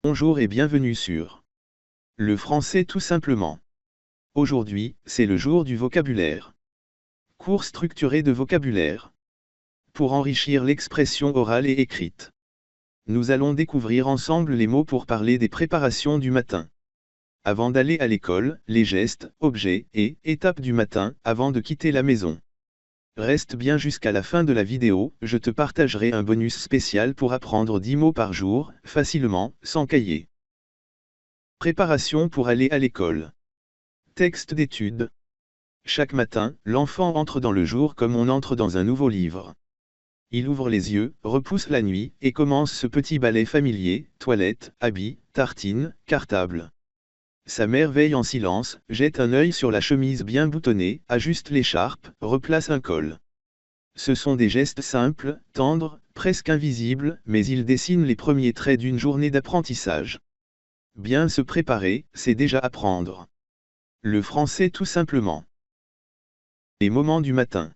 Bonjour et bienvenue sur le français tout simplement. Aujourd'hui, c'est le jour du vocabulaire. Cours structuré de vocabulaire. Pour enrichir l'expression orale et écrite. Nous allons découvrir ensemble les mots pour parler des préparations du matin. Avant d'aller à l'école, les gestes, objets et étapes du matin avant de quitter la maison. Reste bien jusqu'à la fin de la vidéo, je te partagerai un bonus spécial pour apprendre 10 mots par jour, facilement, sans cahier. Préparation pour aller à l'école. Texte d'étude. Chaque matin, l'enfant entre dans le jour comme on entre dans un nouveau livre. Il ouvre les yeux, repousse la nuit, et commence ce petit ballet familier, toilette, habits, tartines, cartable. Sa mère veille en silence, jette un œil sur la chemise bien boutonnée, ajuste l'écharpe, replace un col. Ce sont des gestes simples, tendres, presque invisibles, mais ils dessinent les premiers traits d'une journée d'apprentissage. Bien se préparer, c'est déjà apprendre. Le français tout simplement. Les moments du matin.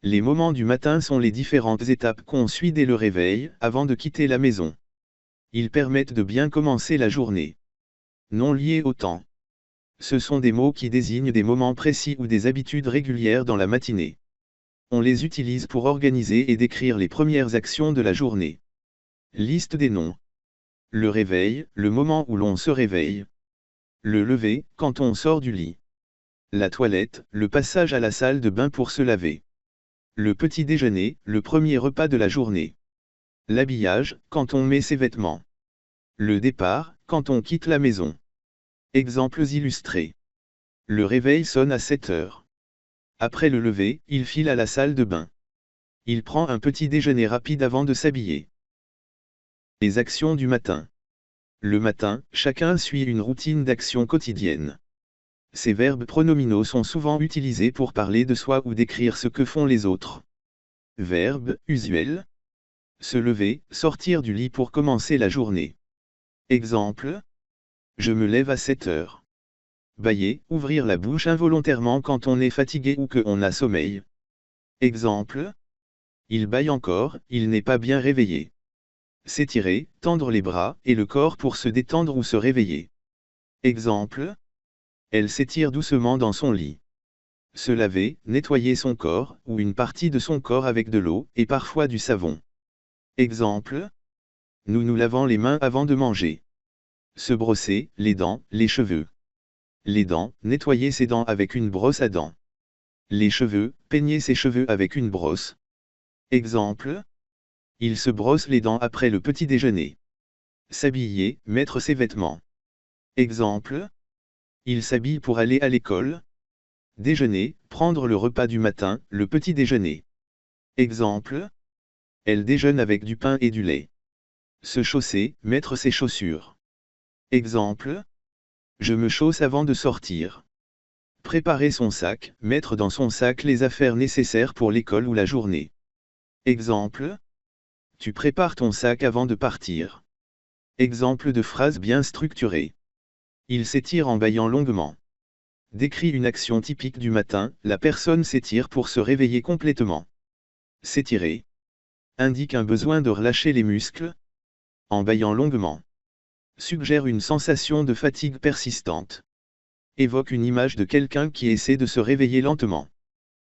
Les moments du matin sont les différentes étapes qu'on suit dès le réveil, avant de quitter la maison. Ils permettent de bien commencer la journée. Non liés au temps. Ce sont des mots qui désignent des moments précis ou des habitudes régulières dans la matinée. On les utilise pour organiser et décrire les premières actions de la journée. Liste des noms. Le réveil, le moment où l'on se réveille. Le lever, quand on sort du lit. La toilette, le passage à la salle de bain pour se laver. Le petit déjeuner, le premier repas de la journée. L'habillage, quand on met ses vêtements. Le départ, quand on quitte la maison. Exemples illustrés. Le réveil sonne à 7 heures. Après le lever, il file à la salle de bain. Il prend un petit déjeuner rapide avant de s'habiller. Les actions du matin. Le matin, chacun suit une routine d'action quotidienne. Ces verbes pronominaux sont souvent utilisés pour parler de soi ou décrire ce que font les autres. Verbe, usuel. Se lever, sortir du lit pour commencer la journée. Exemple. Je me lève à 7 heures. Bâiller, ouvrir la bouche involontairement quand on est fatigué ou que on a sommeil. Exemple. Il bâille encore, il n'est pas bien réveillé. S'étirer, tendre les bras et le corps pour se détendre ou se réveiller. Exemple. Elle s'étire doucement dans son lit. Se laver, nettoyer son corps, ou une partie de son corps avec de l'eau, et parfois du savon. Exemple. Nous nous lavons les mains avant de manger. Se brosser, les dents, les cheveux. Les dents, nettoyer ses dents avec une brosse à dents. Les cheveux, peigner ses cheveux avec une brosse. Exemple. Il se brosse les dents après le petit déjeuner. S'habiller, mettre ses vêtements. Exemple. Il s'habille pour aller à l'école. Déjeuner, prendre le repas du matin, le petit déjeuner. Exemple. Elle déjeune avec du pain et du lait. Se chausser, mettre ses chaussures. Exemple. Je me chausse avant de sortir. Préparer son sac, mettre dans son sac les affaires nécessaires pour l'école ou la journée. Exemple. Tu prépares ton sac avant de partir. Exemple de phrase bien structurée. Il s'étire en bâillant longuement. Décrit une action typique du matin, la personne s'étire pour se réveiller complètement. S'étirer. Indique un besoin de relâcher les muscles. En bâillant longuement. Suggère une sensation de fatigue persistante. Évoque une image de quelqu'un qui essaie de se réveiller lentement.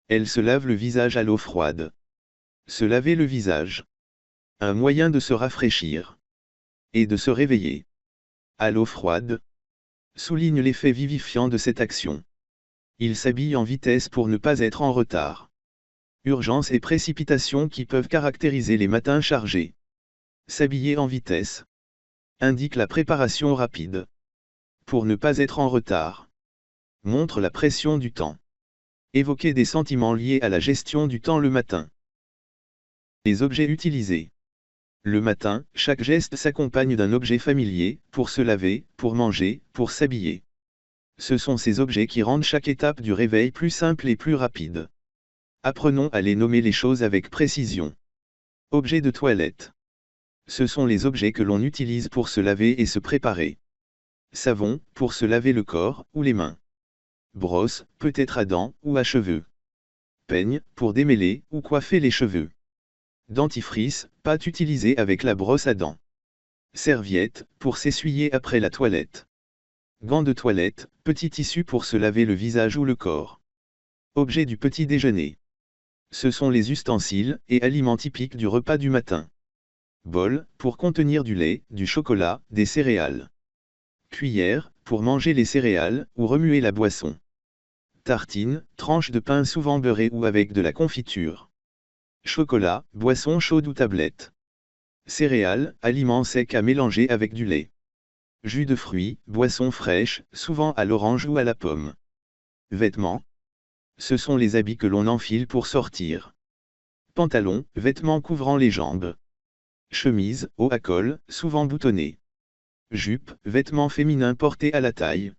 Elle se lave le visage à l'eau froide. Se laver le visage. Un moyen de se rafraîchir. Et de se réveiller. À l'eau froide. Souligne l'effet vivifiant de cette action. Il s'habille en vitesse pour ne pas être en retard. Urgence et précipitation qui peuvent caractériser les matins chargés. S'habiller en vitesse. Indique la préparation rapide. Pour ne pas être en retard. Montre la pression du temps. Évoquer des sentiments liés à la gestion du temps le matin. Les objets utilisés. Le matin, chaque geste s'accompagne d'un objet familier, pour se laver, pour manger, pour s'habiller. Ce sont ces objets qui rendent chaque étape du réveil plus simple et plus rapide. Apprenons à les nommer les choses avec précision. Objets de toilette. Ce sont les objets que l'on utilise pour se laver et se préparer. Savon, pour se laver le corps, ou les mains. Brosse, peut-être à dents, ou à cheveux. Peigne, pour démêler, ou coiffer les cheveux. Dentifrice, pâte utilisée avec la brosse à dents. Serviette, pour s'essuyer après la toilette. Gants de toilette, petit tissu pour se laver le visage ou le corps. Objet du petit déjeuner. Ce sont les ustensiles et aliments typiques du repas du matin. Bol, pour contenir du lait, du chocolat, des céréales. Cuillère, pour manger les céréales ou remuer la boisson. Tartine, tranche de pain souvent beurrée ou avec de la confiture. Chocolat, boisson chaude ou tablette. Céréales, aliments secs à mélanger avec du lait. Jus de fruits, boisson fraîche, souvent à l'orange ou à la pomme. Vêtements. Ce sont les habits que l'on enfile pour sortir. Pantalon, vêtements couvrant les jambes. Chemise, haut à col, souvent boutonnée. Jupe, vêtements féminins portés à la taille.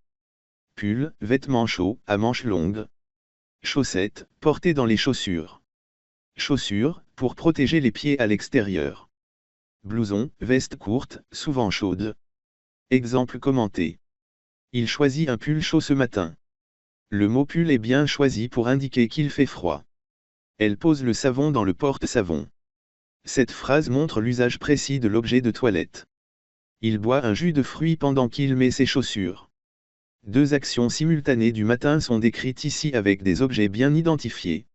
Pull, vêtements chauds, à manches longues. Chaussettes, portées dans les chaussures. Chaussures, pour protéger les pieds à l'extérieur. Blouson, veste courte, souvent chaude. Exemple commenté. Il choisit un pull chaud ce matin. Le mot pull est bien choisi pour indiquer qu'il fait froid. Elle pose le savon dans le porte-savon. Cette phrase montre l'usage précis de l'objet de toilette. Il boit un jus de fruits pendant qu'il met ses chaussures. Deux actions simultanées du matin sont décrites ici avec des objets bien identifiés.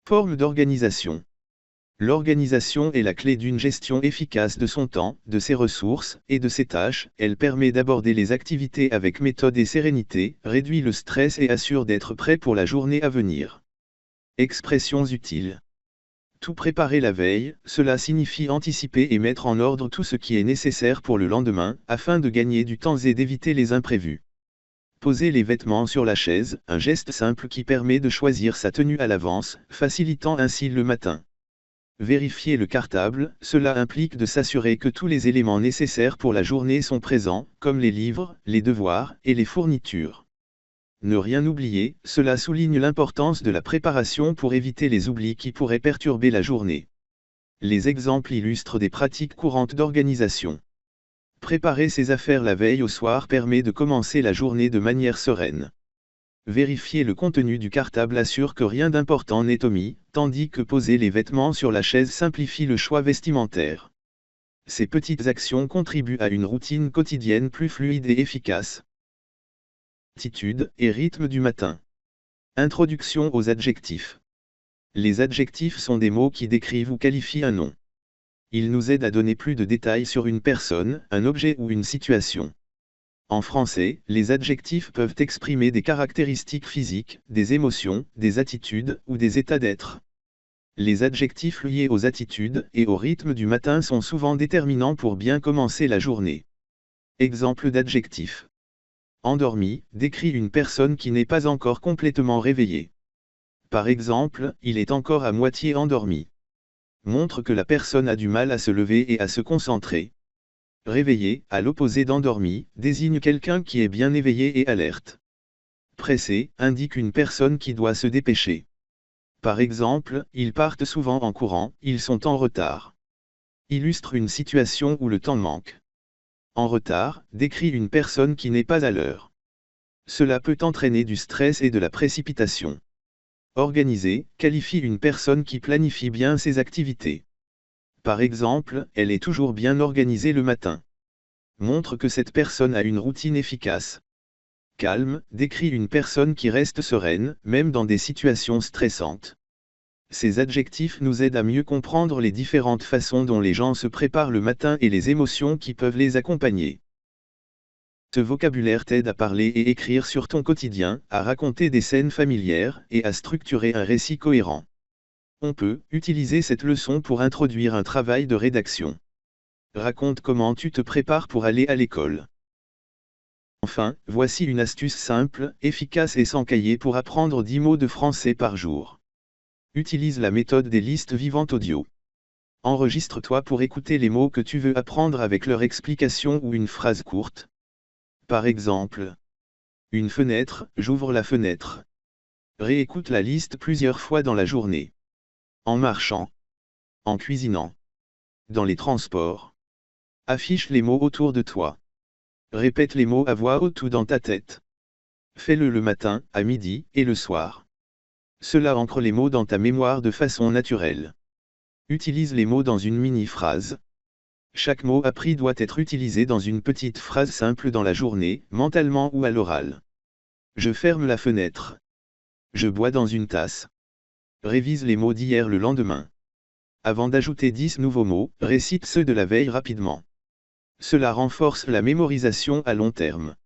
Forme d'organisation. L'organisation est la clé d'une gestion efficace de son temps, de ses ressources et de ses tâches. Elle permet d'aborder les activités avec méthode et sérénité, réduit le stress et assure d'être prêt pour la journée à venir. Expressions utiles. Tout préparer la veille, cela signifie anticiper et mettre en ordre tout ce qui est nécessaire pour le lendemain, afin de gagner du temps et d'éviter les imprévus. Poser les vêtements sur la chaise, un geste simple qui permet de choisir sa tenue à l'avance, facilitant ainsi le matin. Vérifier le cartable, cela implique de s'assurer que tous les éléments nécessaires pour la journée sont présents, comme les livres, les devoirs et les fournitures. Ne rien oublier, cela souligne l'importance de la préparation pour éviter les oublis qui pourraient perturber la journée. Les exemples illustrent des pratiques courantes d'organisation. Préparer ses affaires la veille au soir permet de commencer la journée de manière sereine. Vérifier le contenu du cartable assure que rien d'important n'est omis, tandis que poser les vêtements sur la chaise simplifie le choix vestimentaire. Ces petites actions contribuent à une routine quotidienne plus fluide et efficace. Attitude et rythme du matin. Introduction aux adjectifs. Les adjectifs sont des mots qui décrivent ou qualifient un nom. Ils nous aident à donner plus de détails sur une personne, un objet ou une situation. En français, les adjectifs peuvent exprimer des caractéristiques physiques, des émotions, des attitudes ou des états d'être. Les adjectifs liés aux attitudes et au rythme du matin sont souvent déterminants pour bien commencer la journée. Exemple d'adjectif. Endormi décrit une personne qui n'est pas encore complètement réveillée. Par exemple, il est encore à moitié endormi. Montre que la personne a du mal à se lever et à se concentrer. Réveillé, à l'opposé d'endormi, désigne quelqu'un qui est bien éveillé et alerte. Pressé, indique une personne qui doit se dépêcher. Par exemple, ils partent souvent en courant, ils sont en retard. Illustre une situation où le temps manque. En retard, décrit une personne qui n'est pas à l'heure. Cela peut entraîner du stress et de la précipitation. Organisé, qualifie une personne qui planifie bien ses activités. Par exemple, elle est toujours bien organisée le matin. Montre que cette personne a une routine efficace. Calme, décrit une personne qui reste sereine, même dans des situations stressantes. Ces adjectifs nous aident à mieux comprendre les différentes façons dont les gens se préparent le matin et les émotions qui peuvent les accompagner. Ce vocabulaire t'aide à parler et écrire sur ton quotidien, à raconter des scènes familières et à structurer un récit cohérent. On peut utiliser cette leçon pour introduire un travail de rédaction. Raconte comment tu te prépares pour aller à l'école. Enfin, voici une astuce simple, efficace et sans cahier pour apprendre 10 mots de français par jour. Utilise la méthode des listes vivantes audio. Enregistre-toi pour écouter les mots que tu veux apprendre avec leur explication ou une phrase courte. Par exemple, une fenêtre, j'ouvre la fenêtre. Réécoute la liste plusieurs fois dans la journée. En marchant. En cuisinant. Dans les transports. Affiche les mots autour de toi. Répète les mots à voix haute ou dans ta tête. Fais-le le matin, à midi, et le soir. Cela ancre les mots dans ta mémoire de façon naturelle. Utilise les mots dans une mini-phrase. Chaque mot appris doit être utilisé dans une petite phrase simple dans la journée, mentalement ou à l'oral. Je ferme la fenêtre. Je bois dans une tasse. Révise les mots d'hier le lendemain. Avant d'ajouter 10 nouveaux mots, récite ceux de la veille rapidement. Cela renforce la mémorisation à long terme.